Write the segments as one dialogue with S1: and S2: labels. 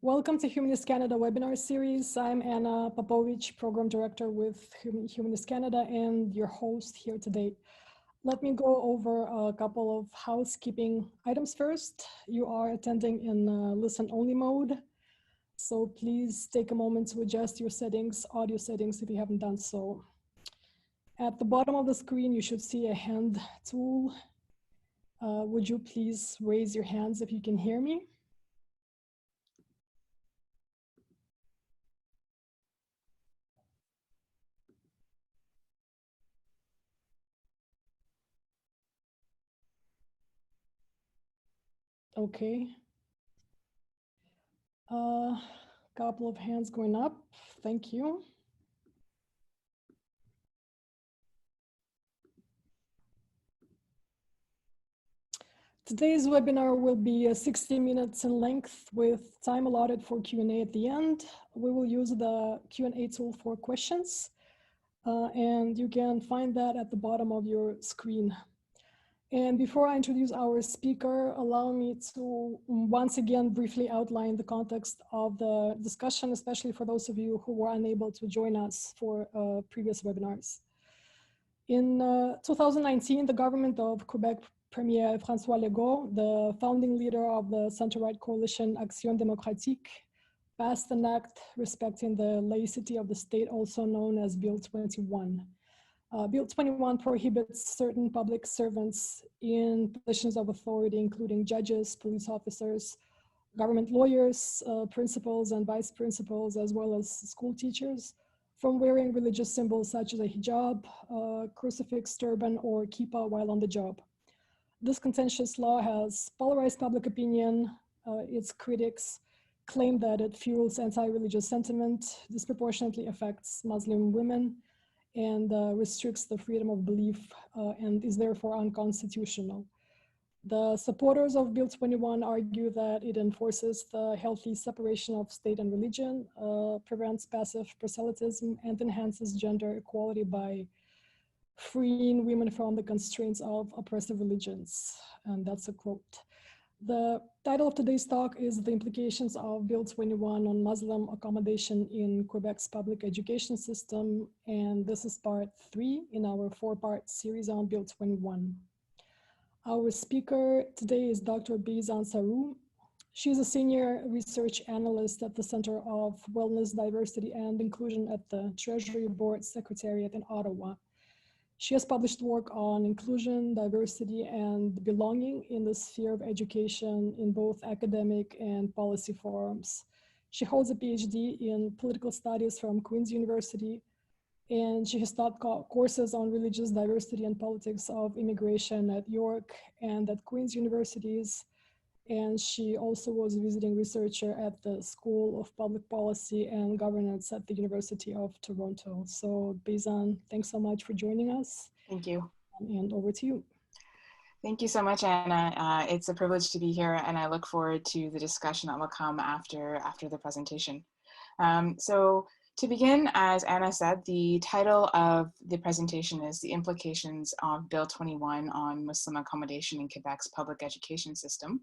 S1: Welcome to Humanist Canada webinar series. I'm Anna Popovich, Program Director with Humanist Canada and your host here today. Let me go over a couple of housekeeping items first. You are attending in listen-only mode, so please take a moment to adjust your settings, audio settings, if you haven't done so. At the bottom of the screen, you should see a hand tool. Would you please raise your hands if you can hear me? Okay. Couple of hands going up. Thank you. Today's webinar will be 60 minutes in length with time allotted for Q&A at the end. We will use the Q&A tool for questions, and you can find that at the bottom of your screen. And before I introduce our speaker, allow me to once again briefly outline the context of the discussion, especially for those of you who were unable to join us for previous webinars. In 2019, the government of Quebec Premier François Legault, the founding leader of the center-right coalition Action Démocratique, passed an act respecting the laicity of the state, also known as Bill 21. Bill 21 prohibits certain public servants in positions of authority, including judges, police officers, government lawyers, principals and vice principals, as well as school teachers, from wearing religious symbols such as a hijab, crucifix, turban, or kippah while on the job. This contentious law has polarized public opinion. Its critics claim that it fuels anti-religious sentiment, disproportionately affects Muslim women, and restricts the freedom of belief and is therefore unconstitutional. The supporters of Bill 21 argue that it enforces the healthy separation of state and religion, prevents passive proselytism, and enhances gender equality by freeing women from the constraints of oppressive religions. And that's a quote. The title of today's talk is The Implications of Bill 21 on Muslim Accommodation in Quebec's Public Education System. And this is part 3 in our 4-part series on Bill 21. Our speaker today is Dr. Beesan Sarrouh. She is a Senior Research Analyst at the Center of Wellness, Diversity, and Inclusion at the Treasury Board Secretariat in Ottawa. She has published work on inclusion, diversity, and belonging in the sphere of education in both academic and policy forums. She holds a Ph.D. in political studies from Queen's University, and she has taught courses on religious diversity and politics of immigration at York and at Queen's Universities. And she also was a visiting researcher at the School of Public Policy and Governance at the University of Toronto. So Beesan, thanks so much for joining us.
S2: Thank you.
S1: And over to you.
S2: Thank you so much, Anna. It's a privilege to be here, and I look forward to the discussion that will come after the presentation. So to begin, as Anna said, the title of the presentation is The Implications of Bill 21 on Muslim Accommodation in Quebec's Public Education System.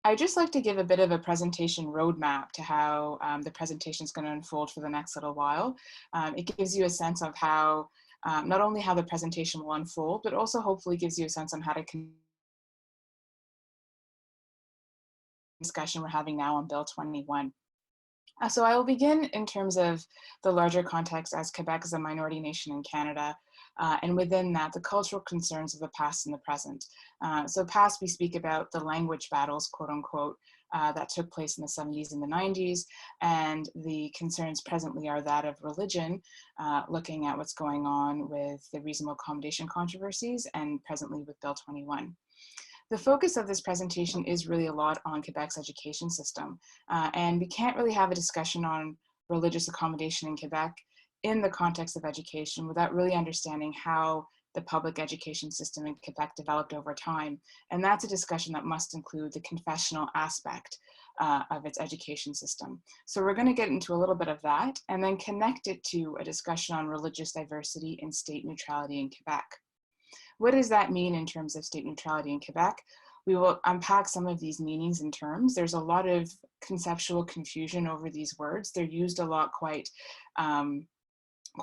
S2: I'd just like to give a bit of a presentation roadmap to how the presentation is going to unfold for the next little while. It gives you a sense of how, not only how the presentation will unfold, but also hopefully gives you a sense on how to discussion we're having now on Bill 21. So I will begin in terms of the larger context as Quebec is a minority nation in Canada, and within that, the cultural concerns of the past and the present. So past, we speak about the language battles, quote unquote, that took place in the 70s and the 90s, and the concerns presently are that of religion, looking at what's going on with the reasonable accommodation controversies, and presently with Bill 21. The focus of this presentation is really a lot on Quebec's education system, and we can't really have a discussion on religious accommodation in Quebec in the context of education without really understanding how the public education system in Quebec developed over time. And that's a discussion that must include the confessional aspect of its education system. So we're going to get into a little bit of that and then connect it to a discussion on religious diversity and state neutrality in Quebec. What does that mean in terms of state neutrality in Quebec? We will unpack some of these meanings and terms. There's a lot of conceptual confusion over these words. They're used a lot quite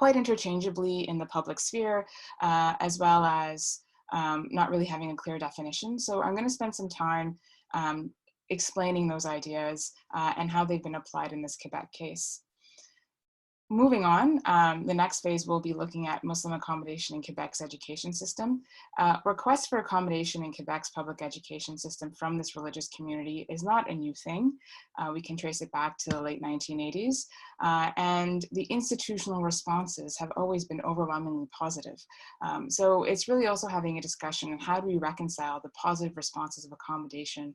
S2: interchangeably in the public sphere, as well as not really having a clear definition. So I'm going to spend some time explaining those ideas and how they've been applied in this Quebec case. Moving on, the next phase we'll be looking at Muslim accommodation in Quebec's education system. Requests for accommodation in Quebec's public education system from this religious community is not a new thing. We can trace it back to the late 1980s, and the institutional responses have always been overwhelmingly positive. So it's really also having a discussion on how do we reconcile the positive responses of accommodation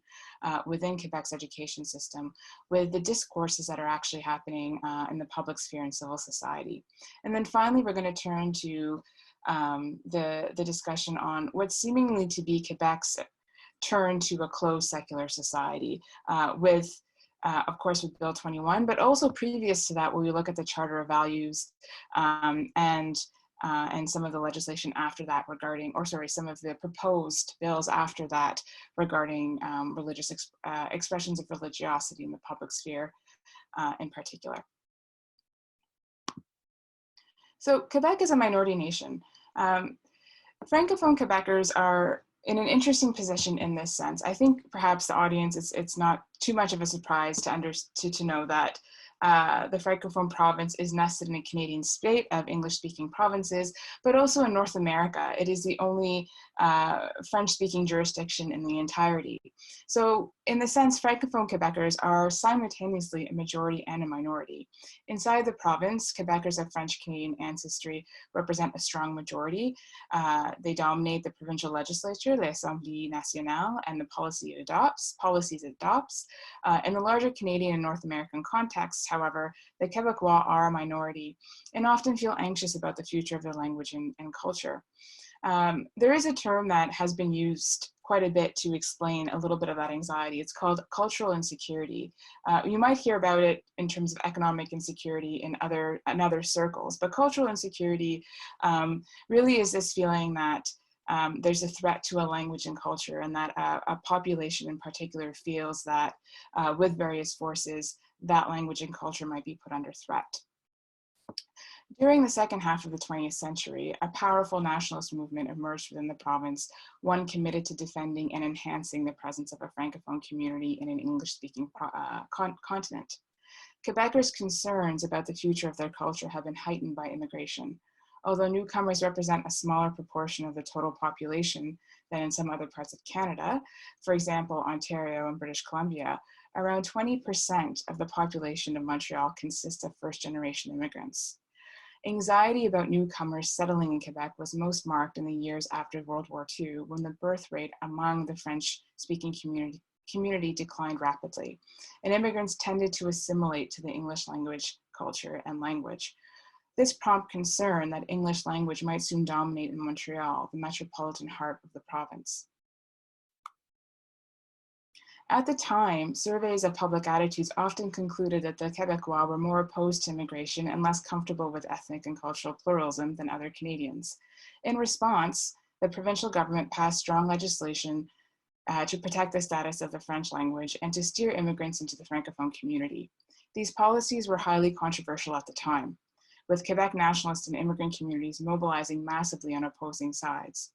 S2: within Quebec's education system with the discourses that are actually happening in the public sphere and civil society. And then finally, we're going to turn to the discussion on what seemingly to be Quebec's turn to a closed secular society with, of course, with Bill 21, but also previous to that, where we look at the Charter of Values and some of the legislation after that regarding, or sorry, some of the proposed bills after that regarding religious expressions of religiosity in the public sphere in particular. So Quebec is a minority nation. Francophone Quebecers are in an interesting position in this sense. I think perhaps the audience, it's not too much of a surprise to know that the Francophone province is nested in a Canadian state of English-speaking provinces, but also in North America. It is the only French-speaking jurisdiction in the entirety. So in the sense, Francophone Quebecers are simultaneously a majority and a minority. Inside the province, Quebecers of French-Canadian ancestry represent a strong majority. They dominate the provincial legislature, l'Assemblée nationale, and the policies it adopts. In the larger Canadian and North American context, however, the Quebecois are a minority and often feel anxious about the future of their language and culture. There is a term that has been used quite a bit to explain a little bit of that anxiety. It's called cultural insecurity. You might hear about it in terms of economic insecurity in other circles, but cultural insecurity really is this feeling that there's a threat to a language and culture, and that a population in particular feels that with various forces, that language and culture might be put under threat. During the second half of the 20th century, a powerful nationalist movement emerged within the province, one committed to defending and enhancing the presence of a Francophone community in an English-speaking continent. Quebecers' concerns about the future of their culture have been heightened by immigration. Although newcomers represent a smaller proportion of the total population than in some other parts of Canada, for example, Ontario and British Columbia, around 20% of the population of Montreal consists of first-generation immigrants. Anxiety about newcomers settling in Quebec was most marked in the years after World War II, when the birth rate among the French-speaking community declined rapidly, and immigrants tended to assimilate to the English language, culture, and language. This prompted concern that English language might soon dominate in Montreal, the metropolitan heart of the province. At the time, surveys of public attitudes often concluded that the Quebecois were more opposed to immigration and less comfortable with ethnic and cultural pluralism than other Canadians. In response, the provincial government passed strong legislation to protect the status of the French language and to steer immigrants into the Francophone community. These policies were highly controversial at the time, with Quebec nationalist and immigrant communities mobilizing massively on opposing sides.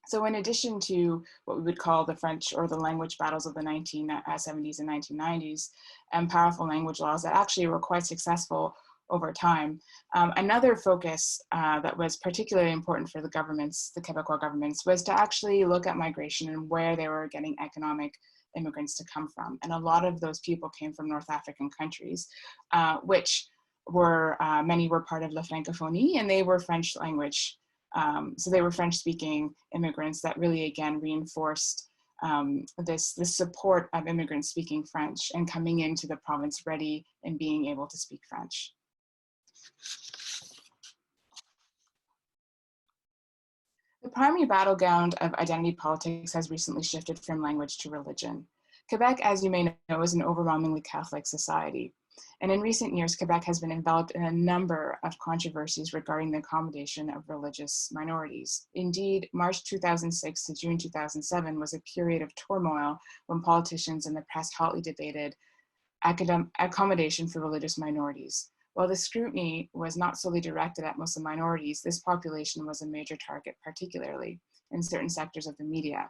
S2: So in addition to what we would call the French or the language battles of the 1970s and 1990s, and powerful language laws that actually were quite successful over time, another focus that was particularly important for the governments, the Quebecois governments, was to actually look at migration and where they were getting economic immigrants to come from. And a lot of those people came from North African countries, which were, many were part of La Francophonie, and they were French language. So they were French-speaking immigrants that really, again, reinforced this support of immigrants speaking French and coming into the province ready and being able to speak French. The primary battleground of identity politics has recently shifted from language to religion. Quebec, as you may know, is an overwhelmingly Catholic society. And in recent years, Quebec has been enveloped in a number of controversies regarding the accommodation of religious minorities. Indeed, March 2006 to June 2007 was a period of turmoil when politicians and the press hotly debated accommodation for religious minorities. While the scrutiny was not solely directed at Muslim minorities, this population was a major target, particularly in certain sectors of the media.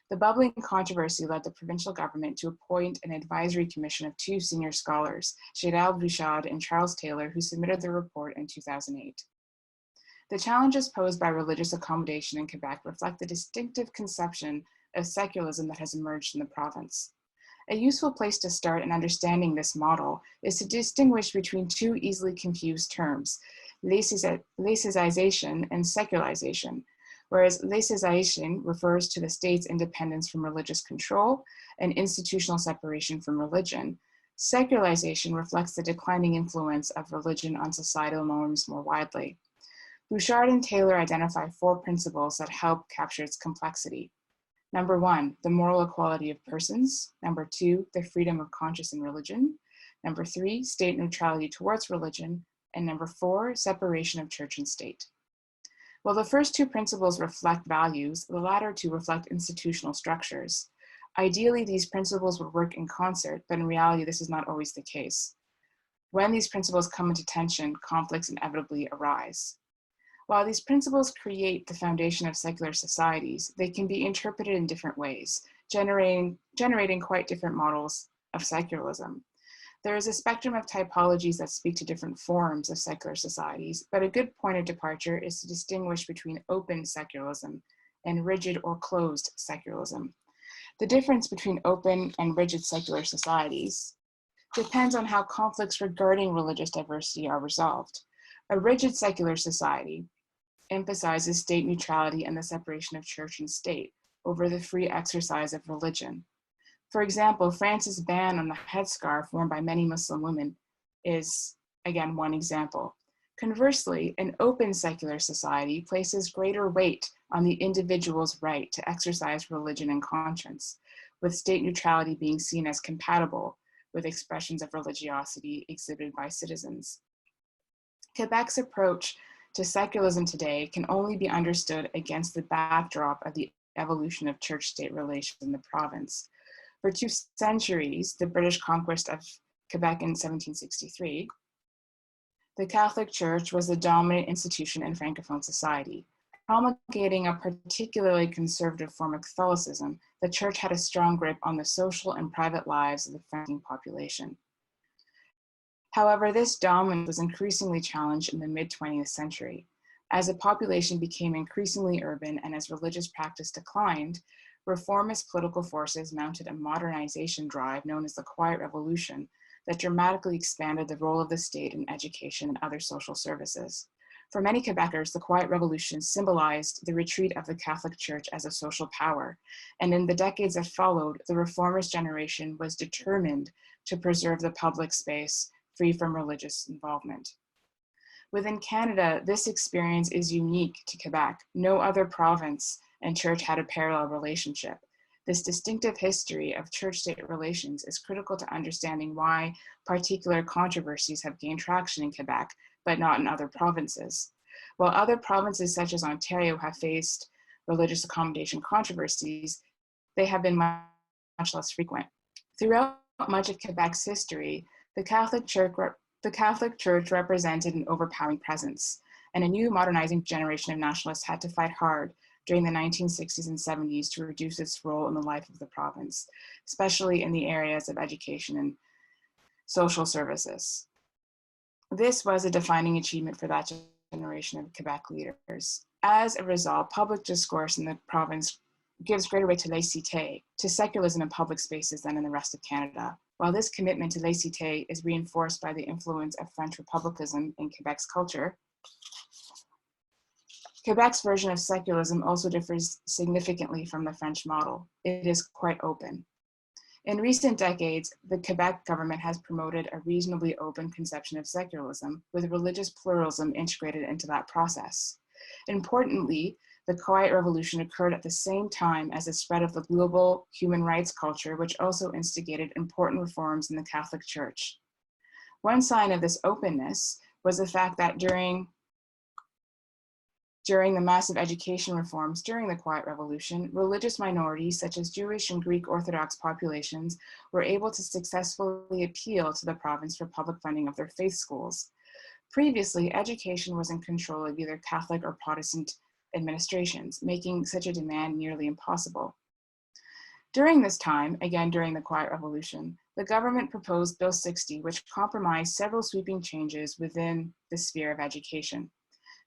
S2: The bubbling controversy led the provincial government to appoint an advisory commission of 2 senior scholars, Gérald Bouchard and Charles Taylor, who submitted their report in 2008. The challenges posed by religious accommodation in Quebec reflect the distinctive conception of secularism that has emerged in the province. A useful place to start in understanding this model is to distinguish between 2 easily confused terms, laicization and secularization. Whereas laicization refers to the state's independence from religious control and institutional separation from religion, secularization reflects the declining influence of religion on societal norms more widely. Bouchard and Taylor identify 4 principles that help capture its complexity. Number 1, the moral equality of persons. Number 2, the freedom of conscience in religion. Number 3, state neutrality towards religion. And number 4, separation of church and state. While the first 2 principles reflect values, the latter 2 reflect institutional structures. Ideally, these principles would work in concert, but in reality, this is not always the case. When these principles come into tension, conflicts inevitably arise. While these principles create the foundation of secular societies, they can be interpreted in different ways, generating quite different models of secularism. There is a spectrum of typologies that speak to different forms of secular societies, but a good point of departure is to distinguish between open secularism and rigid or closed secularism. The difference between open and rigid secular societies depends on how conflicts regarding religious diversity are resolved. A rigid secular society emphasizes state neutrality and the separation of church and state over the free exercise of religion. For example, France's ban on the headscarf worn by many Muslim women is, again, one example. Conversely, an open secular society places greater weight on the individual's right to exercise religion and conscience, with state neutrality being seen as compatible with expressions of religiosity exhibited by citizens. Quebec's approach to secularism today can only be understood against the backdrop of the evolution of church-state relations in the province. For 2 centuries, the British conquest of Quebec in 1763, the Catholic Church was the dominant institution in Francophone society. Promulgating a particularly conservative form of Catholicism, the Church had a strong grip on the social and private lives of the French population. However, this dominance was increasingly challenged in the mid-20th century. As the population became increasingly urban and as religious practice declined, reformist political forces mounted a modernization drive known as the Quiet Revolution that dramatically expanded the role of the state in education and other social services. For many Quebecers, the Quiet Revolution symbolized the retreat of the Catholic Church as a social power, and in the decades that followed, the reformist generation was determined to preserve the public space free from religious involvement. Within Canada, this experience is unique to Quebec. No other province and church had a parallel relationship. This distinctive history of church-state relations is critical to understanding why particular controversies have gained traction in Quebec, but not in other provinces. While other provinces such as Ontario have faced religious accommodation controversies, they have been much less frequent. Throughout much of Quebec's history, the Catholic Church represented an overpowering presence, and a new modernizing generation of nationalists had to fight hard during the 1960s and 70s to reduce its role in the life of the province, especially in the areas of education and social services. This was a defining achievement for that generation of Quebec leaders. As a result, public discourse in the province gives greater weight to laïcité, to secularism in public spaces than in the rest of Canada. While this commitment to laïcité is reinforced by the influence of French republicanism in Quebec's culture, Quebec's version of secularism also differs significantly from the French model. It is quite open. In recent decades, the Quebec government has promoted a reasonably open conception of secularism, with religious pluralism integrated into that process. Importantly, the Quiet Revolution occurred at the same time as the spread of the global human rights culture, which also instigated important reforms in the Catholic Church. One sign of this openness was the fact that during the massive education reforms during the Quiet Revolution, religious minorities such as Jewish and Greek Orthodox populations were able to successfully appeal to the province for public funding of their faith schools. Previously, education was in control of either Catholic or Protestant administrations, making such a demand nearly impossible. During this time, again during the Quiet Revolution, the government proposed Bill 60, which compromised several sweeping changes within the sphere of education.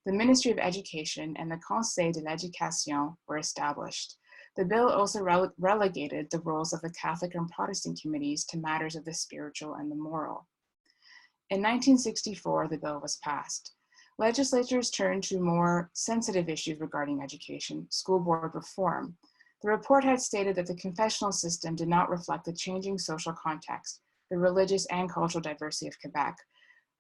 S2: The Ministry of Education and the Conseil de l'Éducation were established. The bill also relegated the roles of the Catholic and Protestant committees to matters of the spiritual and the moral. In 1964, the bill was passed. Legislatures turned to more sensitive issues regarding education, school board reform. The report had stated that the confessional system did not reflect the changing social context, the religious and cultural diversity of Quebec.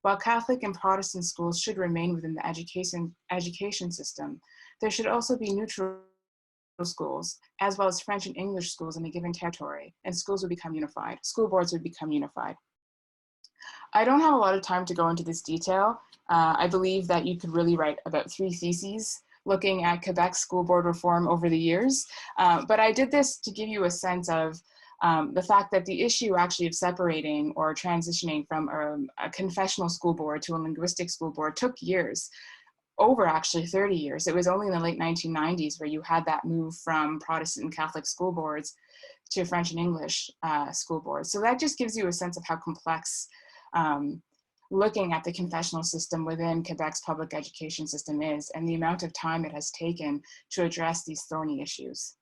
S2: While Catholic and Protestant schools should remain within the education system, there should also be neutral schools, as well as French and English schools in a given territory, and schools would become unified. School boards would become unified. I don't have a lot of time to go into this detail. I believe that you could really write about 3 theses looking at Quebec school board reform over the years, but I did this to give you a sense of the fact that the issue actually of separating or transitioning from a confessional school board to a linguistic school board took years, over actually 30 years. It was only in the late 1990s where you had that move from Protestant and Catholic school boards to French and English school boards. So that just gives you a sense of how complex looking at the confessional system within Quebec's public education system is, and the amount of time it has taken to address these thorny issues.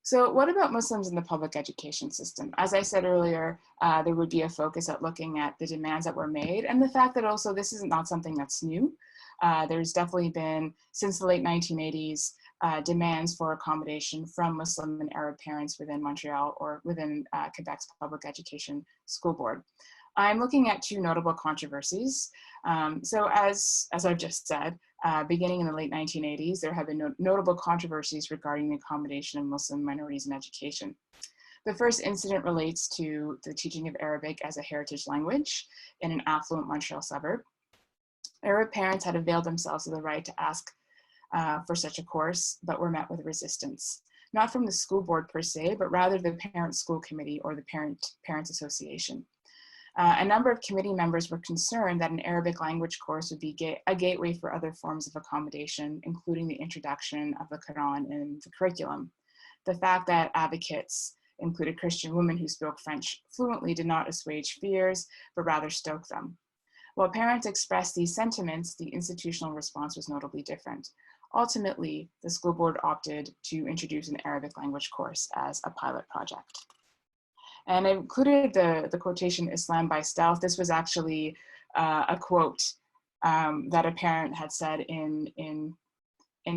S2: So what about Muslims in the public education system? As I said earlier, there would be a focus at looking at the demands that were made and the fact that also this is not something that's new. There's definitely been, since the late 1980s, demands for accommodation from Muslim and Arab parents within Montreal or within Quebec's public education school board. I'm looking at 2 notable controversies. So as I've just said, beginning in the late 1980s, there have been notable controversies regarding the accommodation of Muslim minorities in education. The first incident relates to the teaching of Arabic as a heritage language in an affluent Montreal suburb. Arab parents had availed themselves of the right to ask for such a course, but were met with resistance, not from the school board per se, but rather the parent school committee or the parents association. A number of committee members were concerned that an Arabic language course would be a gateway for other forms of accommodation, including the introduction of the Quran in the curriculum. The fact that advocates included Christian women who spoke French fluently did not assuage fears, but rather stoke them. While parents expressed these sentiments, the institutional response was notably different. Ultimately, the school board opted to introduce an Arabic language course as a pilot project. And I included the quotation "Islam by stealth." This was actually a quote that a parent had said in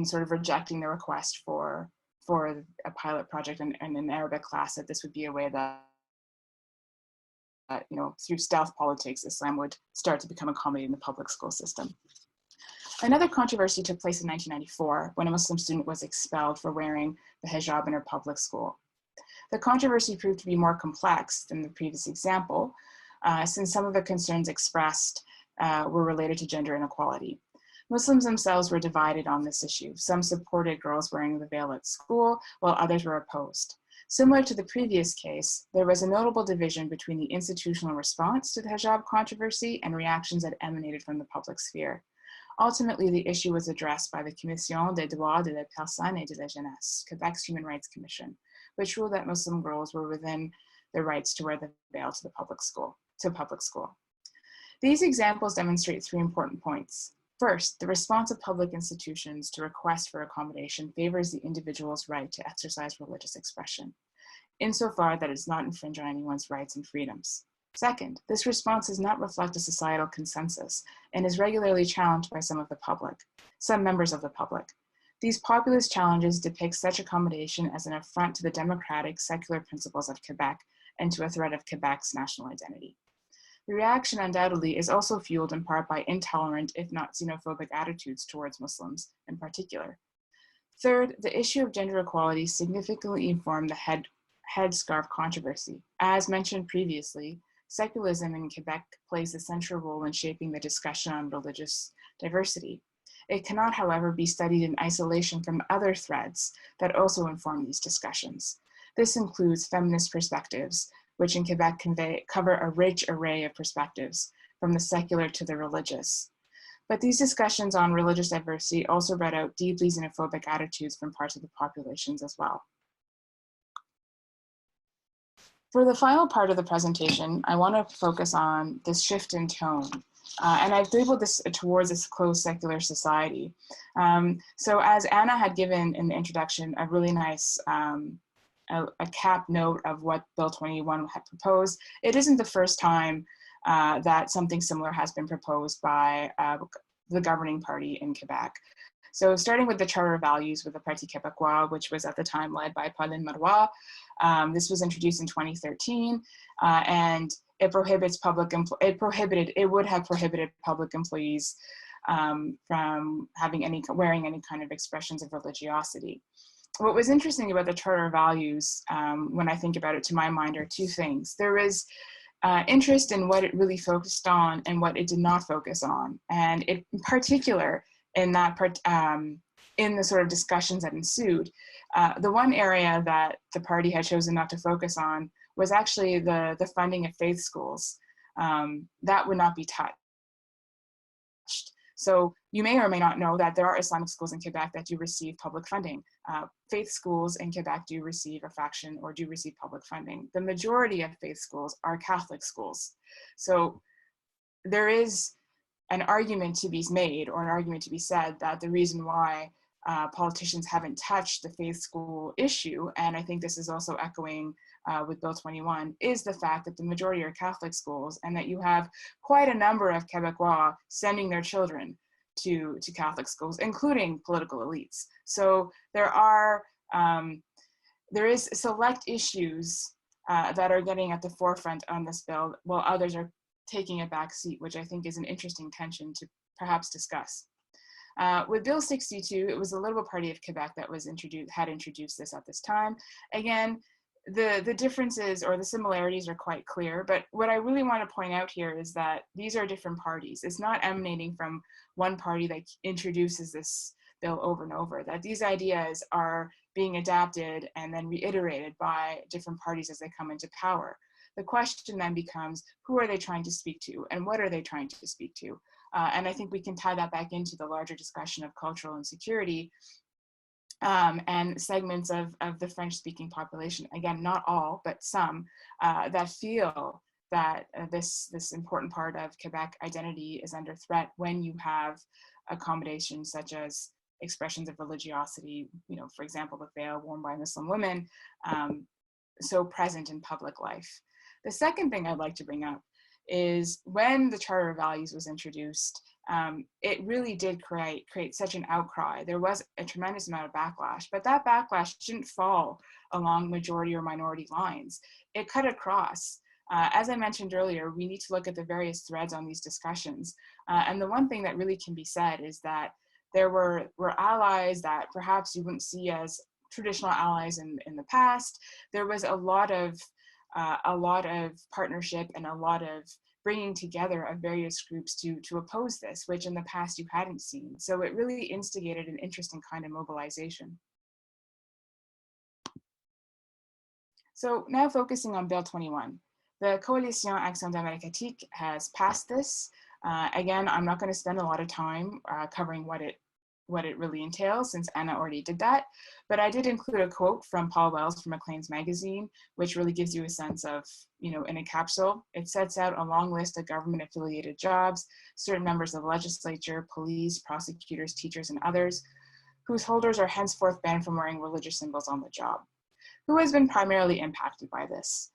S2: sort of rejecting the request for a pilot project in an Arabic class, that this would be a way that, through stealth politics, Islam would start to become accommodated in the public school system. Another controversy took place in 1994 when a Muslim student was expelled for wearing the hijab in her public school. The controversy proved to be more complex than the previous example, since some of the concerns expressed were related to gender inequality. Muslims themselves were divided on this issue. Some supported girls wearing the veil at school, while others were opposed. Similar to the previous case, there was a notable division between the institutional response to the hijab controversy and reactions that emanated from the public sphere. Ultimately, the issue was addressed by the Commission des droits de la personne et de la jeunesse, Quebec's Human Rights Commission, which ruled that Muslim girls were within their rights to wear the veil to public school. These examples demonstrate 3 important points. First, the response of public institutions to requests for accommodation favors the individual's right to exercise religious expression, insofar that it does not infringe on anyone's rights and freedoms. Second, this response does not reflect a societal consensus and is regularly challenged by some members of the public. These populist challenges depict such accommodation as an affront to the democratic, secular principles of Quebec and to a threat of Quebec's national identity. The reaction undoubtedly is also fueled in part by intolerant, if not xenophobic, attitudes towards Muslims in particular. Third, the issue of gender equality significantly informed the headscarf controversy. As mentioned previously, secularism in Quebec plays a central role in shaping the discussion on religious diversity. It cannot, however, be studied in isolation from other threads that also inform these discussions. This includes feminist perspectives, which in Quebec cover a rich array of perspectives, from the secular to the religious. But these discussions on religious diversity also brought out deeply xenophobic attitudes from parts of the populations as well. For the final part of the presentation, I want to focus on this shift in tone. And I've labeled this towards this closed secular society. So as Anna had given in the introduction, a really nice a cap note of what Bill 21 had proposed, it isn't the first time that something similar has been proposed by the governing party in Quebec. So starting with the Charter of Values with the Parti Québécois, which was at the time led by Pauline Marois. This was introduced in 2013, and it prohibits it would have prohibited public employees from wearing any kind of expressions of religiosity. What was interesting about the Charter of Values, when I think about it, to my mind, are two things. There is interest in what it really focused on and what it did not focus on, and in particular, in that part, in the sort of discussions that ensued, the one area that the party had chosen not to focus on was actually the funding of faith schools. That would not be touched. So you may or may not know that there are Islamic schools in Quebec that do receive public funding. Faith schools in Quebec do receive a fraction or do receive public funding. The majority of faith schools are Catholic schools. So there is an argument to be made, or an argument to be said, that the reason why politicians haven't touched the faith school issue, and I think this is also echoing with Bill 21, is the fact that the majority are Catholic schools, and that you have quite a number of Quebecois sending their children to Catholic schools, including political elites. So there is select issues that are getting at the forefront on this bill, while others are taking a back seat, which I think is an interesting tension to perhaps discuss. With Bill 62, it was the Liberal Party of Quebec that had introduced this at this time. Again, the differences or the similarities are quite clear, but what I really want to point out here is that these are different parties. It's not emanating from one party that introduces this bill over and over, that these ideas are being adapted and then reiterated by different parties as they come into power. The question then becomes, who are they trying to speak to, and what are they trying to speak to? And I think we can tie that back into the larger discussion of cultural insecurity and segments of the French-speaking population. Again, not all, but some that feel that this important part of Quebec identity is under threat when you have accommodations such as expressions of religiosity, for example, the veil worn by Muslim women, so present in public life. The second thing I'd like to bring up is when the Charter of Values was introduced, it really did create such an outcry. There was a tremendous amount of backlash, but that backlash didn't fall along majority or minority lines. It cut across. As I mentioned earlier, we need to look at the various threads on these discussions. And the one thing that really can be said is that there were allies that perhaps you wouldn't see as traditional allies in the past. There was a lot of partnership and a lot of bringing together of various groups to oppose this, which in the past you hadn't seen. So it really instigated an interesting kind of mobilization. So now focusing on Bill 21. The Coalition Action Démocratique has passed this. Again, I'm not going to spend a lot of time covering what it really entails, since Anna already did that. But I did include a quote from Paul Wells from Maclean's magazine, which really gives you a sense of, in a capsule. It sets out a long list of government-affiliated jobs, certain members of the legislature, police, prosecutors, teachers, and others, whose holders are henceforth banned from wearing religious symbols on the job. Who has been primarily impacted by this?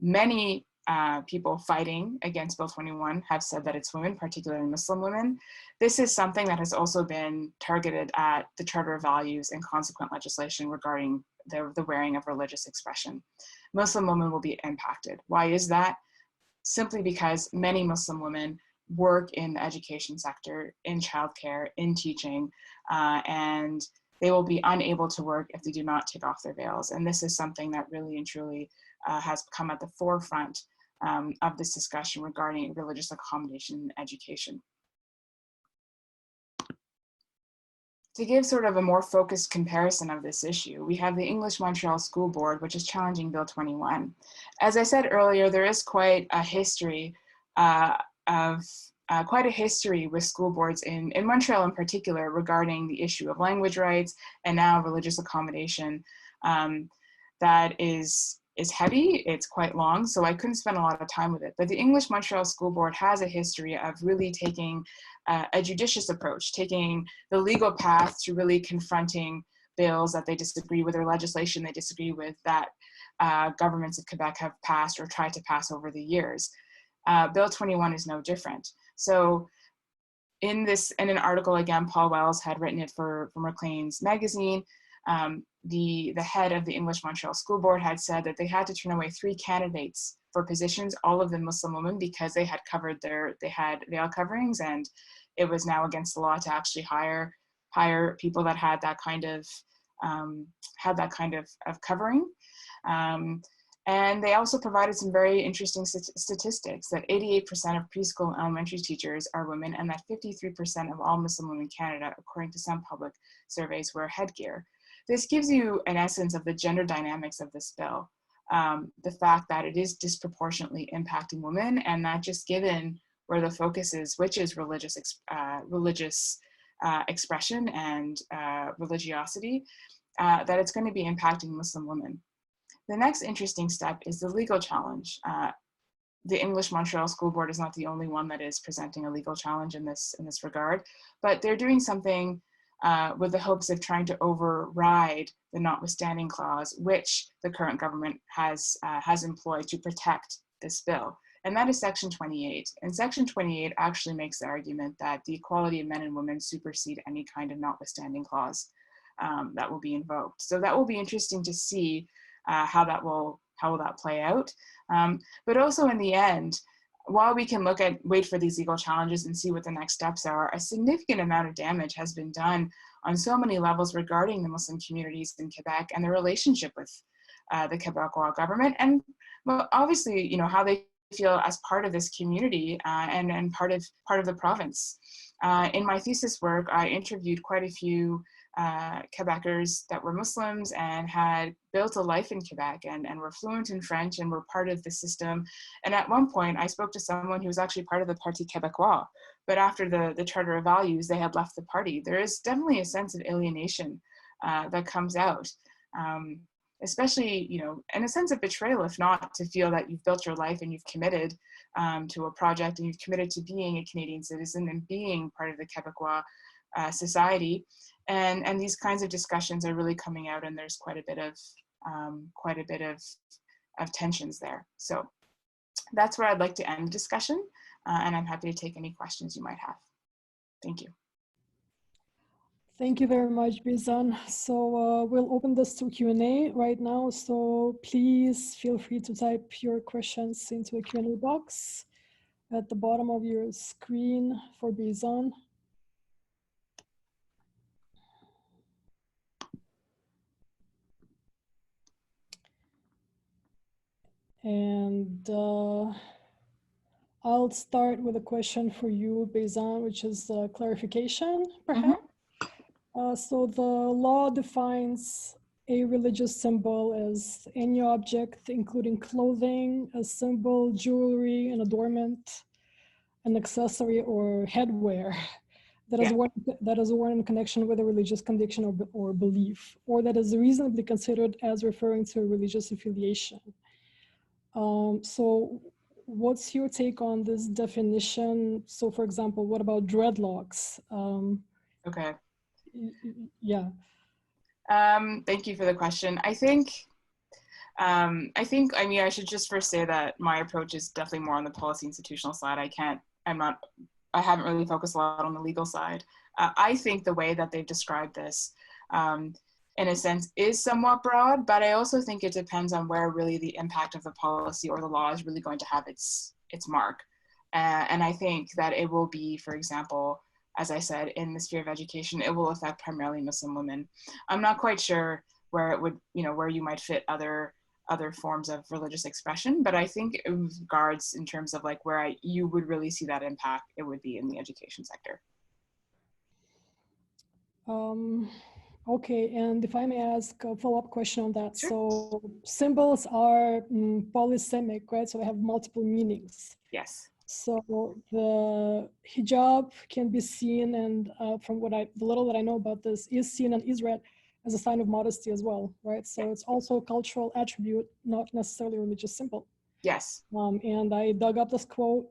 S2: Many people fighting against Bill 21 have said that it's women, particularly Muslim women. This is something that has also been targeted at the Charter of Values and consequent legislation regarding the wearing of religious expression. Muslim women will be impacted. Why is that? Simply because many Muslim women work in the education sector, in childcare, in teaching, and they will be unable to work if they do not take off their veils. And this is something that really and truly has come at the forefront of this discussion regarding religious accommodation in education. To give sort of a more focused comparison of this issue, we have the English Montreal School Board, which is challenging Bill 21. As I said earlier, there is quite a history with school boards in Montreal in particular regarding the issue of language rights and now religious accommodation. That is heavy, it's quite long, so I couldn't spend a lot of time with it. But the English Montreal School Board has a history of really taking a judicious approach, taking the legal path to really confronting bills that they disagree with or legislation they disagree with that governments of Quebec have passed or tried to pass over the years. Bill 21 is no different. So in an article, again, Paul Wells had written it for Maclean's magazine. The head of the English Montreal School Board had said that they had to turn away 3 candidates for positions, all of them Muslim women, because they had covered they had veil coverings, and it was now against the law to actually hire people that had that kind of covering. And they also provided some very interesting statistics that 88% of preschool and elementary teachers are women, and that 53% of all Muslim women in Canada, according to some public surveys, wear headgear. This gives you an essence of the gender dynamics of this bill. The fact that it is disproportionately impacting women, and that just given where the focus is, which is religious expression and religiosity, that it's going to be impacting Muslim women. The next interesting step is the legal challenge. The English Montreal School Board is not the only one that is presenting a legal challenge in this regard, but they're doing something with the hopes of trying to override the notwithstanding clause, which the current government has employed to protect this bill. And that is Section 28. And Section 28 actually makes the argument that the equality of men and women supersede any kind of notwithstanding clause that will be invoked. So that will be interesting to see how will that play out. But also in the end, while we can wait for these legal challenges and see what the next steps are, a significant amount of damage has been done on so many levels regarding the Muslim communities in Quebec and their relationship with the Quebecois government, and well, obviously, you know, how they feel as part of this community and part of the province. In my thesis work, I interviewed quite a few Quebecers that were Muslims and had built a life in Quebec and were fluent in French and were part of the system. And at one point, I spoke to someone who was actually part of the Parti Québécois, but after the Charter of Values, they had left the party. There is definitely a sense of alienation that comes out, especially, you know, and a sense of betrayal, if not to feel that you've built your life and you've committed to a project and you've committed to being a Canadian citizen and being part of the Québécois society. And these kinds of discussions are really coming out, and there's quite a bit of tensions there. So that's where I'd like to end the discussion, and I'm happy to take any questions you might have. Thank you.
S1: Thank you very much, Beesan. So we'll open this to Q&A right now. So please feel free to type your questions into a Q&A box at the bottom of your screen for Beesan. And I'll start with a question for you, Beesan, which is clarification, perhaps. So the law defines a religious symbol as any object, including clothing, a symbol, jewelry, an adornment, an accessory, or headwear that is worn in connection with a religious conviction or belief, or that is reasonably considered as referring to a religious affiliation. So what's your take on this definition? So for example, what about dreadlocks?
S2: Okay.
S1: Yeah.
S2: Thank you for the question. I mean, I should just first say that my approach is definitely more on the policy institutional side. I haven't really focused a lot on the legal side. I think the way that they've described this, in a sense, is somewhat broad, but I also think it depends on where really the impact of the policy or the law is really going to have its mark. And I think that it will be, for example, as I said, in the sphere of education, it will affect primarily Muslim women. I'm not quite sure where it would, you know, where you might fit other other forms of religious expression. But I think in regards in terms of like where you would really see that impact, it would be in the education sector.
S1: Okay, and if I may ask a follow-up question on that.
S2: Sure.
S1: So symbols are polysemic, right? So they have multiple meanings.
S2: Yes.
S1: So the hijab can be seen, and from the little that I know about this, is seen and is read as a sign of modesty as well, right? So it's also a cultural attribute, not necessarily a religious symbol.
S2: Yes.
S1: And I dug up this quote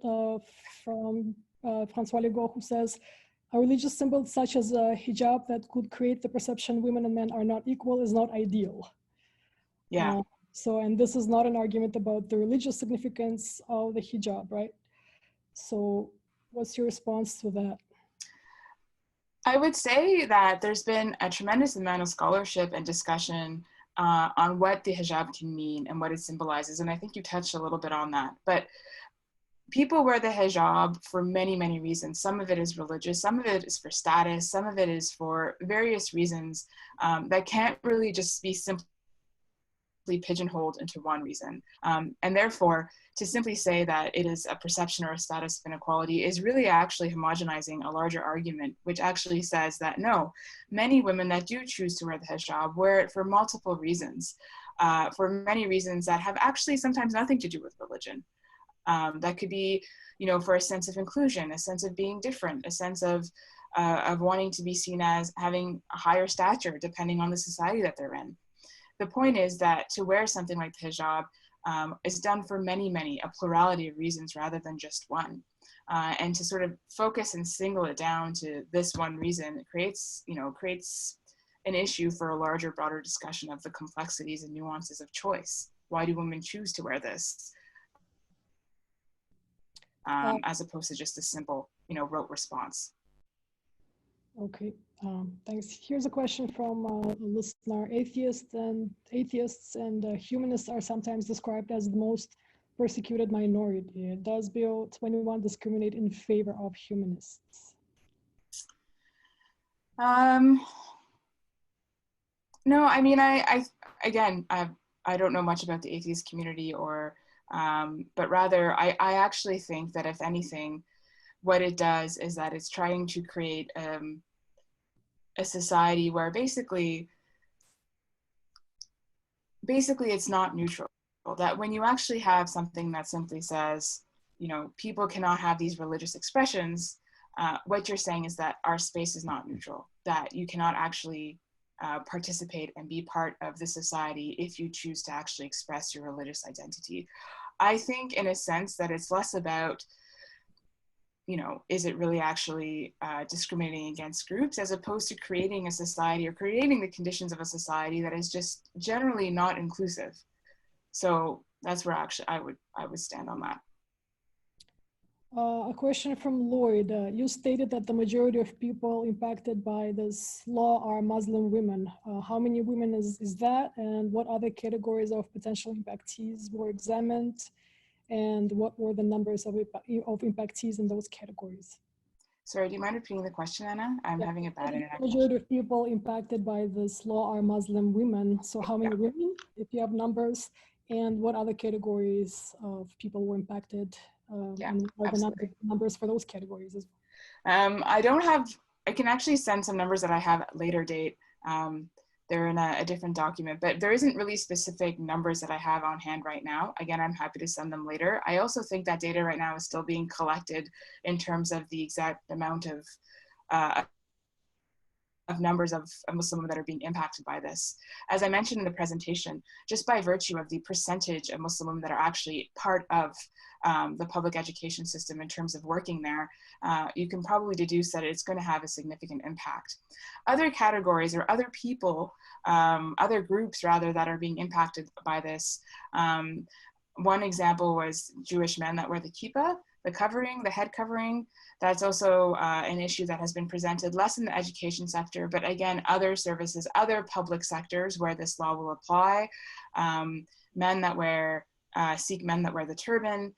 S1: from François Legault, who says, "A religious symbol such as a hijab that could create the perception women and men are not equal is not ideal."
S2: Yeah.
S1: And this is not an argument about the religious significance of the hijab, right? So what's your response to that?
S2: I would say that there's been a tremendous amount of scholarship and discussion on what the hijab can mean and what it symbolizes. And I think you touched a little bit on that. But people wear the hijab for many, many reasons. Some of it is religious, some of it is for status, some of it is for various reasons that can't really just be simply pigeonholed into one reason. And therefore, to simply say that it is a perception or a status of inequality is really actually homogenizing a larger argument, which actually says that no, many women that do choose to wear the hijab wear it for multiple reasons, for many reasons that have actually sometimes nothing to do with religion. That could be, you know, for a sense of inclusion, a sense of being different, a sense of wanting to be seen as having a higher stature depending on the society that they're in. The point is that to wear something like the hijab is done for many, a plurality of reasons rather than just one. And to sort of focus and single it down to this one reason creates an issue for a larger, broader discussion of the complexities and nuances of choice. Why do women choose to wear this? As opposed to just a simple, rote response.
S1: Okay, thanks. Here's a question from a listener. Atheists and humanists are sometimes described as the most persecuted minority. Does Bill 21 discriminate in favor of humanists?
S2: No, I mean, I don't know much about the atheist community but rather I actually think that if anything, what it does is that it's trying to create a society where basically it's not neutral. That when you actually have something that simply says, people cannot have these religious expressions, what you're saying is that our space is not neutral, that you cannot actually participate and be part of the society if you choose to actually express your religious identity. I think in a sense that it's less about, is it really actually discriminating against groups, as opposed to creating a society or creating the conditions of a society that is just generally not inclusive. So that's where actually I would stand on that.
S1: A question from Lloyd. You stated that the majority of people impacted by this law are Muslim women. How many women is that? And what other categories of potential impactees were examined? And what were the numbers of impactees in those categories?
S2: Sorry, do you mind repeating the question, Anna? I'm having a bad internet.
S1: The majority of people impacted by this law are Muslim women. So how many women, if you have numbers, and what other categories of people were impacted? And what are the numbers for those categories as well?
S2: I can actually send some numbers that I have at a later date. They're in a different document, but there isn't really specific numbers that I have on hand right now. Again, I'm happy to send them later. I also think that data right now is still being collected in terms of the exact amount of numbers of Muslim women that are being impacted by this. As I mentioned in the presentation, just by virtue of the percentage of Muslim women that are actually part of the public education system in terms of working there, you can probably deduce that it's going to have a significant impact. Other categories or other people, other groups rather, that are being impacted by this. One example was Jewish men that wear the kippah, the covering, the head covering. That's also an issue that has been presented less in the education sector, but again, other services, other public sectors where this law will apply. Men that wear, Sikh men that wear the turban.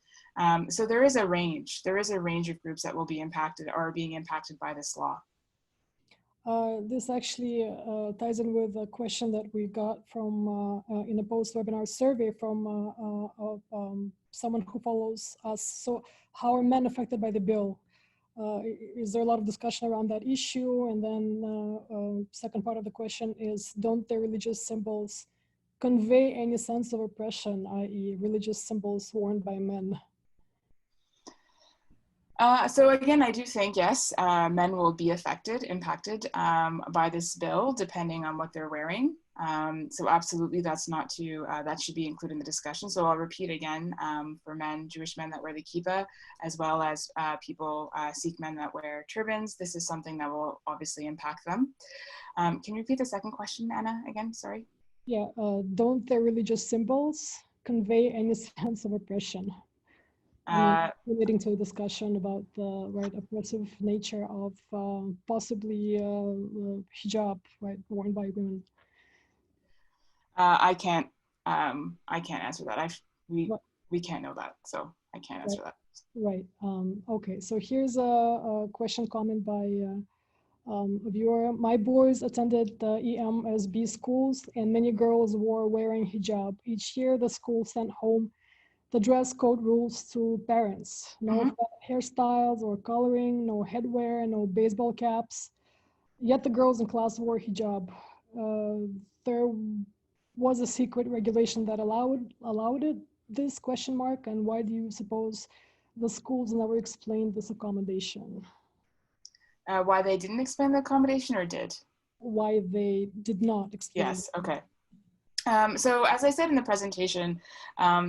S2: So there is a range of groups that will be impacted or are being impacted by this law.
S1: This actually ties in with a question that we got from in a post-webinar survey from someone who follows us. So how are men affected by the bill? Is there a lot of discussion around that issue? And then second part of the question is, don't the religious symbols convey any sense of oppression, i.e. religious symbols worn by men?
S2: So again, I do think, yes, men will be impacted by this bill, depending on what they're wearing. So absolutely, that's not to, that should be included in the discussion. So I'll repeat again, for men, Jewish men that wear the kippah, as well as people, Sikh men that wear turbans, this is something that will obviously impact them. Can you repeat the second question, Anna, again? Sorry.
S1: Yeah, don't the religious symbols convey any sense of oppression? Relating to a discussion about the oppressive nature of possibly hijab, right, worn by women.
S2: I can't answer that. We can't know that, so I can't answer that.
S1: Right. Okay. So here's a question comment by a viewer. My boys attended the EMSB schools, and many girls were wearing hijab. Each year, the school sent home the dress code rules to parents. No hairstyles or coloring, no headwear, no baseball caps. Yet the girls in class wore hijab. There was a secret regulation that allowed it, this question mark, and why do you suppose the schools never explained this accommodation?
S2: Why they didn't explain the accommodation, or did?
S1: Why they did not explain.
S2: Yes, okay. So as I said in the presentation,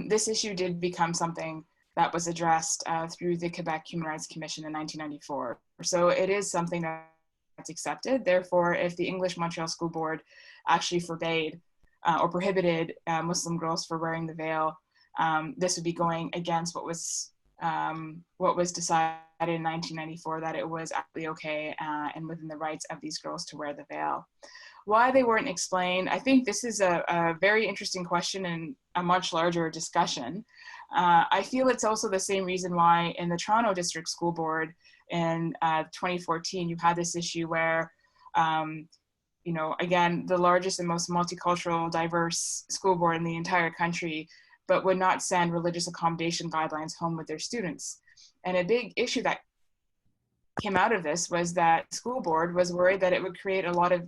S2: this issue did become something that was addressed through the Quebec Human Rights Commission in 1994. So it is something that's accepted. Therefore, if the English Montreal School Board actually forbade or prohibited Muslim girls for wearing the veil, this would be going against what was decided in 1994, that it was actually okay and within the rights of these girls to wear the veil. Why they weren't explained, I think this is a very interesting question and a much larger discussion. I feel it's also the same reason why in the Toronto District School Board in 2014, you had this issue where, you know, again, the largest and most multicultural, diverse school board in the entire country, but would not send religious accommodation guidelines home with their students. And a big issue that came out of this was that the school board was worried that it would create a lot of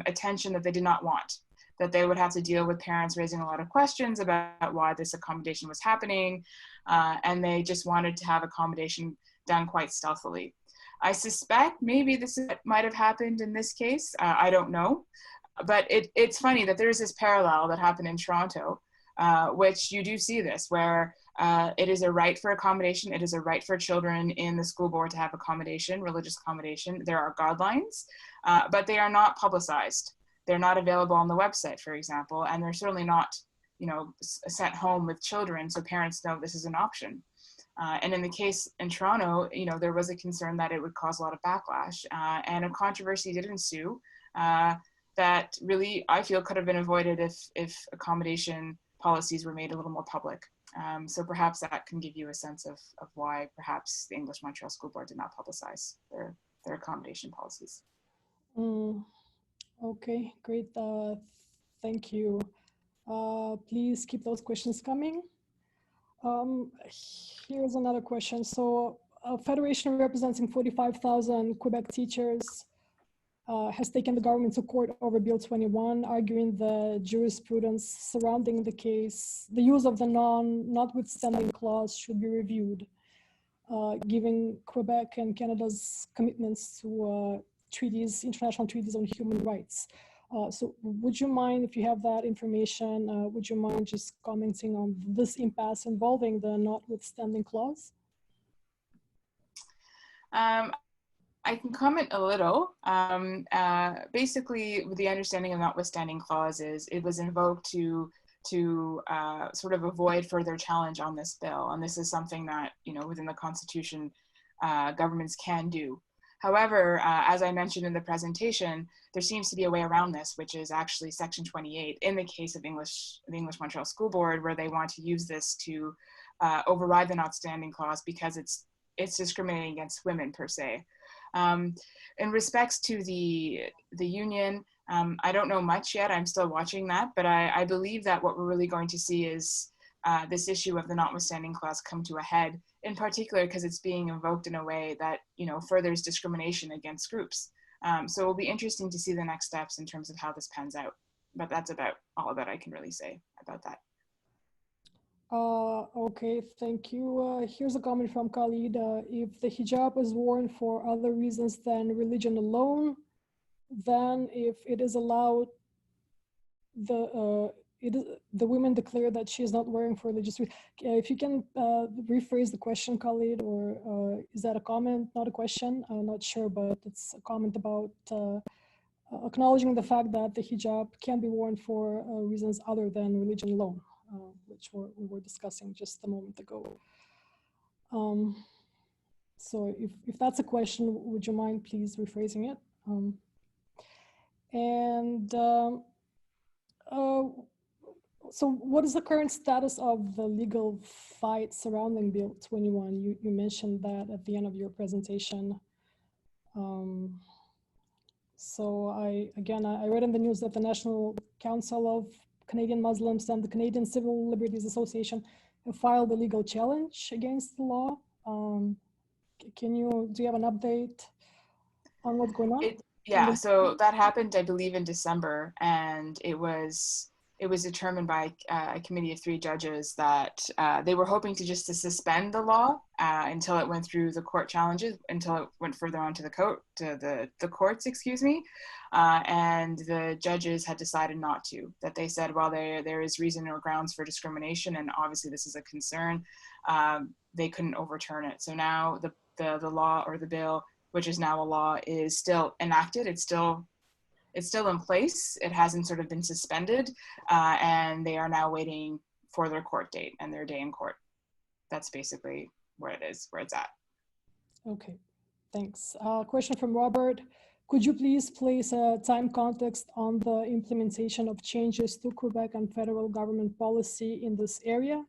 S2: attention that they did not want, that they would have to deal with parents raising a lot of questions about why this accommodation was happening, and they just wanted to have accommodation done quite stealthily. I suspect maybe this might have happened in this case, I don't know, but it's funny that there's this parallel that happened in Toronto, which you do see this, where it is a right for accommodation. It is a right for children in the school board to have accommodation, religious accommodation. There are guidelines, but they are not publicized. They're not available on the website, for example, and they're certainly not, you know, sent home with children so parents know this is an option. And in the case in Toronto, you know, there was a concern that it would cause a lot of backlash, and a controversy did ensue that really, I feel, could have been avoided if accommodation policies were made a little more public. So perhaps that can give you a sense of why perhaps the English Montreal School Board did not publicize their accommodation policies.
S1: Okay, great. Thank you. Please keep those questions coming. Here's another question. So a federation representing 45,000 Quebec teachers has taken the government to court over Bill 21, arguing the jurisprudence surrounding the case. The use of the notwithstanding clause should be reviewed, giving Quebec and Canada's commitments to treaties, international treaties on human rights. So would you mind, if you have that information, would you mind just commenting on this impasse involving the notwithstanding clause?
S2: I can comment a little. Basically, with the understanding of notwithstanding clause is it was invoked to sort of avoid further challenge on this bill. And this is something that, you know, within the Constitution, governments can do. However, as I mentioned in the presentation, there seems to be a way around this, which is actually Section 28 in the case of the English Montreal School Board, where they want to use this to override the notwithstanding clause because it's discriminating against women per se. In respects to the union, I don't know much yet. I'm still watching that, but I believe that what we're really going to see is this issue of the notwithstanding clause come to a head, in particular because it's being invoked in a way that, you know, furthers discrimination against groups. So it'll be interesting to see the next steps in terms of how this pans out. But that's about all that I can really say about that.
S1: Okay, thank you. Here's a comment from Khalid. If the hijab is worn for other reasons than religion alone, then if it is allowed, the women declare that she is not wearing for religious reasons. If you can rephrase the question, Khalid, or is that a comment, not a question? I'm not sure, but it's a comment about acknowledging the fact that the hijab can be worn for reasons other than religion alone, which we were discussing just a moment ago. So if that's a question, would you mind please rephrasing it? So what is the current status of the legal fight surrounding Bill 21? You mentioned that at the end of your presentation. So I read in the news that the National Council of Canadian Muslims and the Canadian Civil Liberties Association have filed a legal challenge against the law. Do you have an update on what's going on?
S2: Yeah, so that happened, I believe, in December, and it was determined by a committee of 3 judges that they were hoping to suspend the law until it went through the court challenges, until it went further on to the courts, excuse me. And the judges had decided not to, that they said, well, there is reason or grounds for discrimination, and obviously this is a concern, they couldn't overturn it. So now the law, or the bill, which is now a law, is still enacted. It's still in place. It hasn't sort of been suspended, and they are now waiting for their court date and their day in court. That's basically where it's at.
S1: Okay, thanks. Question from Robert. Could you please place a time context on the implementation of changes to Quebec and federal government policy in this area?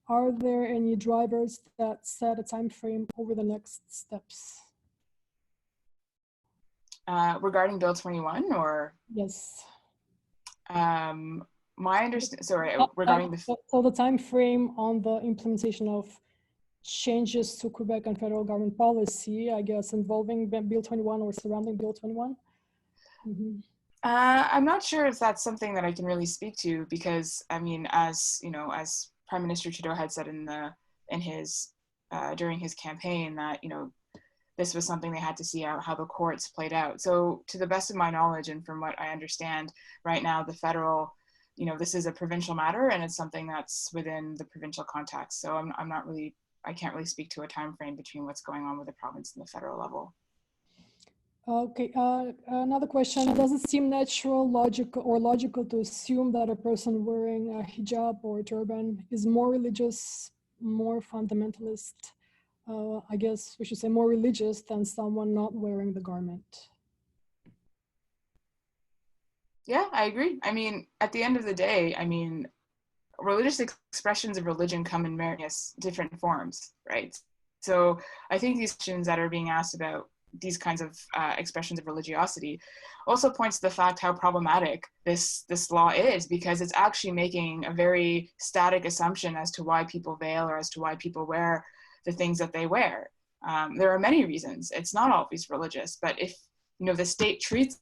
S1: Are there any drivers that set a time frame over the next steps?
S2: Regarding Bill 21, or?
S1: Yes.
S2: My understanding, sorry, regarding
S1: So the time frame on the implementation of changes to Quebec and federal government policy, I guess, involving Bill 21 or surrounding Bill 21? Mm-hmm.
S2: I'm not sure if that's something that I can really speak to, because, I mean, as you know, as Prime Minister Trudeau had said during his campaign, that, you know, this was something they had to see out how the courts played out. So to the best of my knowledge and from what I understand right now, the federal, you know, this is a provincial matter, and it's something that's within the provincial context. So I can't really speak to a time frame between what's going on with the province and the federal level.
S1: Okay, another question. Does it seem logical to assume that a person wearing a hijab or a turban is more religious, more fundamentalist, I guess we should say more religious than someone not wearing the garment?
S2: Yeah, I agree. I mean, at the end of the day, I mean, religious expressions of religion come in various different forms, right? So I think these questions that are being asked about these kinds of expressions of religiosity also points to the fact how problematic this law is, because it's actually making a very static assumption as to why people veil or as to why people wear the things that they wear. There are many reasons. It's not always religious, but if, you know, the state treats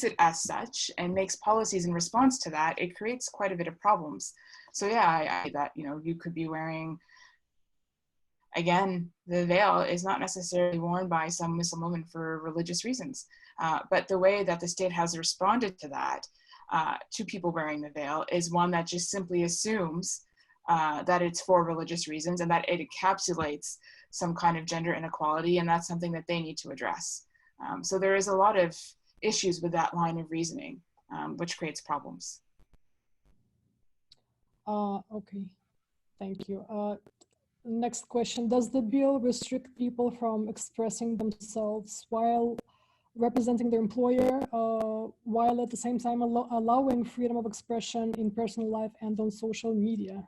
S2: it as such and makes policies in response to that, it creates quite a bit of problems. So yeah, I that, you know, you could be wearing, again, the veil is not necessarily worn by some Muslim woman for religious reasons, but the way that the state has responded to that, to people wearing the veil, is one that just simply assumes that it's for religious reasons, and that it encapsulates some kind of gender inequality, and that's something that they need to address. So there is a lot of issues with that line of reasoning, which creates problems.
S1: Okay, thank you. Next question. Does the bill restrict people from expressing themselves while representing their employer, while at the same time allowing freedom of expression in personal life and on social media?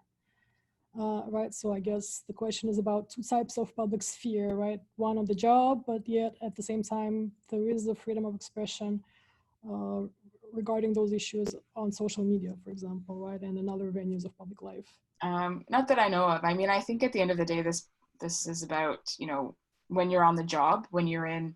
S1: right? So I guess the question is about two types of public sphere, right? One on the job, but yet at the same time, there is the freedom of expression regarding those issues on social media, for example, right? And in other venues of public life.
S2: Not that I know of. I mean, I think at the end of the day, this is about, you know, when you're on the job, when you're in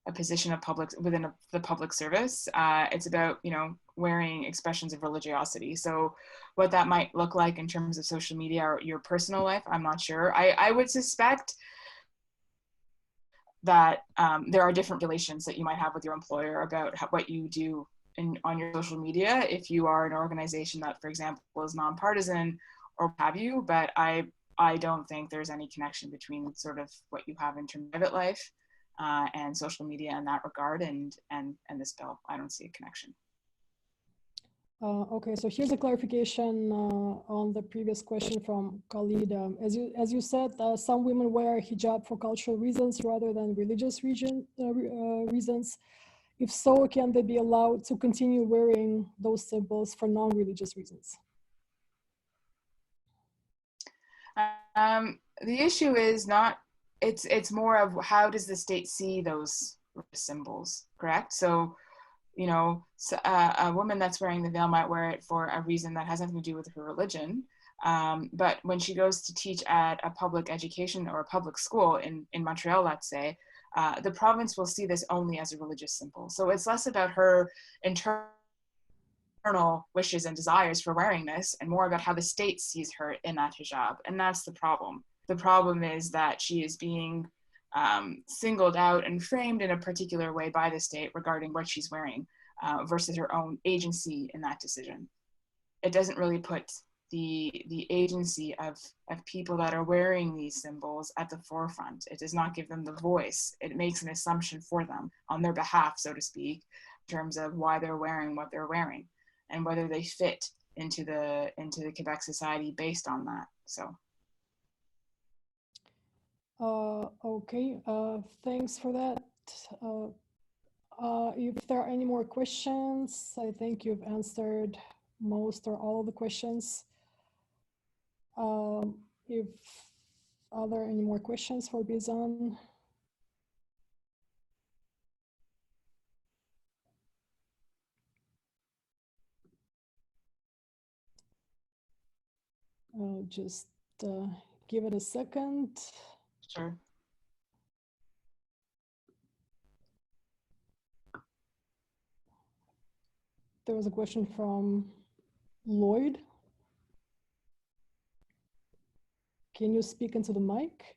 S2: a position of public within the public service, it's about, you know, wearing expressions of religiosity. So what that might look like in terms of social media or your personal life, I'm not sure. I would suspect that there are different relations that you might have with your employer about what you do on your social media if you are an organization that, for example, is nonpartisan or have you, but I don't think there's any connection between sort of what you have in terms of private life and social media in that regard and this bill. I don't see a connection.
S1: Okay, so here's a clarification on the previous question from Khalid. As you said, some women wear hijab for cultural reasons rather than religious reasons. If so, can they be allowed to continue wearing those symbols for non-religious reasons?
S2: The issue is not, it's more of how does the state see those symbols, correct? So, you know, a woman that's wearing the veil might wear it for a reason that has nothing to do with her religion. But when she goes to teach at a public education or a public school in Montreal, let's say, the province will see this only as a religious symbol. So it's less about her internal wishes and desires for wearing this and more about how the state sees her in that hijab. And that's the problem. The problem is that she is being singled out and framed in a particular way by the state regarding what she's wearing versus her own agency in that decision. It doesn't really put the agency of people that are wearing these symbols at the forefront. It does not give them the voice. It makes an assumption for them on their behalf, so to speak, in terms of why they're wearing what they're wearing and whether they fit into the Quebec society based on that. So.
S1: Okay, thanks for that. If there are any more questions, I think you've answered most or all of the questions. If are there any more questions for Beesan? Just give it a second.
S2: Sure.
S1: There was a question from Lloyd. Can you speak into the mic?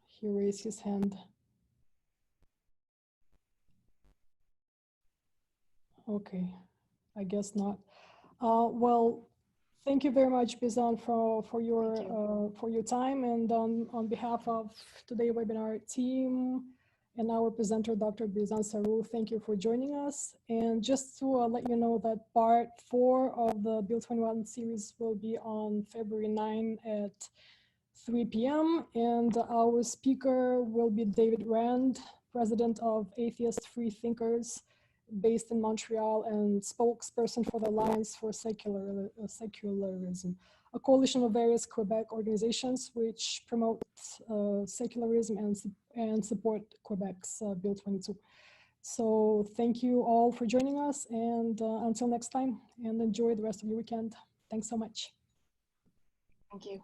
S1: He raised his hand. Okay, I guess not. Well, thank you very much, Beesan, for your time, and on behalf of today's webinar team and our presenter, Dr. Beesan Sarrouh, thank you for joining us. And just to let you know that part 4 of the Bill 21 series will be on February 9 at 3 p.m. And our speaker will be David Rand, president of Atheist Free Thinkers, based in Montreal and spokesperson for the Alliance for Secularism, a coalition of various Quebec organizations which promote secularism and support Quebec's Bill 22. So thank you all for joining us, and until next time, and enjoy the rest of your weekend. Thanks so much.
S2: Thank you.